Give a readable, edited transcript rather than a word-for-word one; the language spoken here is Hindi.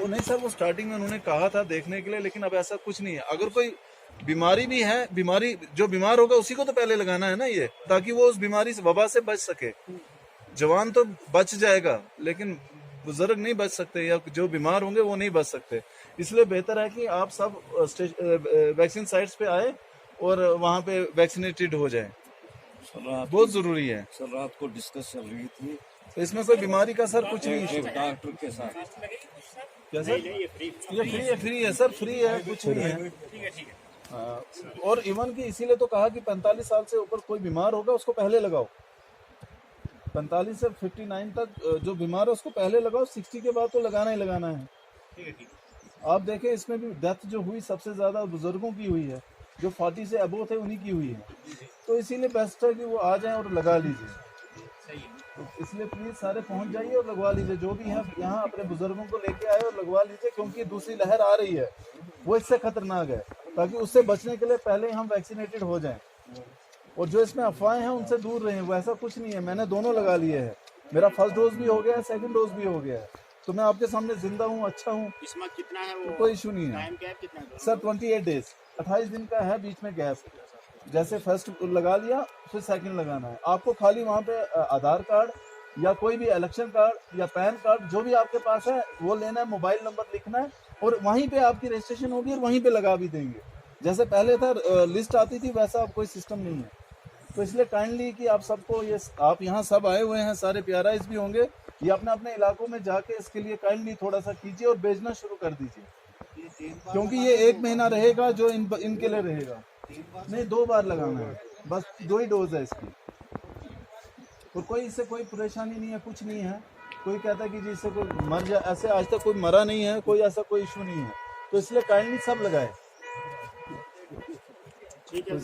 नहीं सर, वो स्टार्टिंग में उन्होंने कहा था देखने के लिए, लेकिन अब ऐसा कुछ नहीं है। अगर कोई बीमारी भी है, बीमारी जो बीमार होगा उसी को तो पहले लगाना है ना ये, ताकि वो उस बीमारी से, वबा से बच सके। जवान तो बच जाएगा लेकिन बुजुर्ग नहीं बच सकते, या जो बीमार होंगे वो नहीं बच सकते। इसलिए बेहतर है कि आप सब वैक्सीन साइट्स पे आए और वहाँ पे वैक्सीनेटेड हो जाए, बहुत जरूरी है। सर रात को डिस्कस चल रही थी, तो इसमें कोई बीमारी का सर कुछ नहीं एक डॉक्टर के साथ। क्या सर? ये फ्री है सर, फ्री है, कुछ नहीं है। हाँ, और इवन की इसीलिए तो कहा कि 45 साल से ऊपर कोई बीमार होगा उसको पहले लगाओ। 45 से 59 तक जो बीमार है उसको पहले लगाओ, 60 के बाद तो लगाना ही लगाना है। आप देखें इसमें भी डेथ जो हुई सबसे ज्यादा बुजुर्गों की हुई है, जो 40 से अबो थे उन्हीं की हुई है। तो इसीलिए बेस्ट है कि वो आ जाएं और लगा लीजिए। तो इसलिए प्लीज सारे पहुंच जाइए और लगवा लीजिए, जो भी है यहाँ अपने बुजुर्गों को लेके आए और लगवा लीजिए, क्योंकि दूसरी लहर आ रही है वो इससे खतरनाक है। ताकि उससे बचने के लिए पहले हम वैक्सीनेटेड हो जाएं, और जो इसमें अफवाहें हैं उनसे दूर रहें। वैसा कुछ नहीं है, मैंने दोनों लगा लिए हैं, मेरा फर्स्ट डोज भी हो गया है, सेकंड डोज भी हो गया है, तो मैं आपके सामने जिंदा हूँ, अच्छा हूँ। इसमें कितना है वो? कोई इशू नहीं है टाइम गैप कितना है सर? 28 डेज, 28 दिन का है बीच में गैप। जैसे फर्स्ट लगा लिया फिर सेकंड लगाना है आपको। खाली वहाँ पे आधार कार्ड या कोई भी इलेक्शन कार्ड या पैन कार्ड जो भी आपके पास है वो लेना है, मोबाइल नंबर लिखना है, और वहीं पे आपकी रजिस्ट्रेशन होगी और वहीं पे लगा भी देंगे। जैसे पहले था लिस्ट आती थी, वैसा अब कोई सिस्टम नहीं है। तो इसलिए काइंडली कि आप सबको ये, आप यहाँ सब आए हुए हैं, सारे PRIs भी होंगे, ये अपने अपने इलाकों में जाके इसके लिए काइंडली थोड़ा सा कीजिए और भेजना शुरू कर दीजिए, क्योंकि ये 1 महीना रहेगा जो इनके लिए रहेगा। नहीं, 2 बार लगाना है, बस 2 ही डोज है इसकी, और कोई इससे कोई परेशानी नहीं है, कुछ नहीं है। कोई कहता है कि जी इससे कोई मर जाए, ऐसे आज तक कोई मरा नहीं है, कोई ऐसा कोई इशू नहीं है। तो इसलिए काइंडली सब लगाए। ठीक है।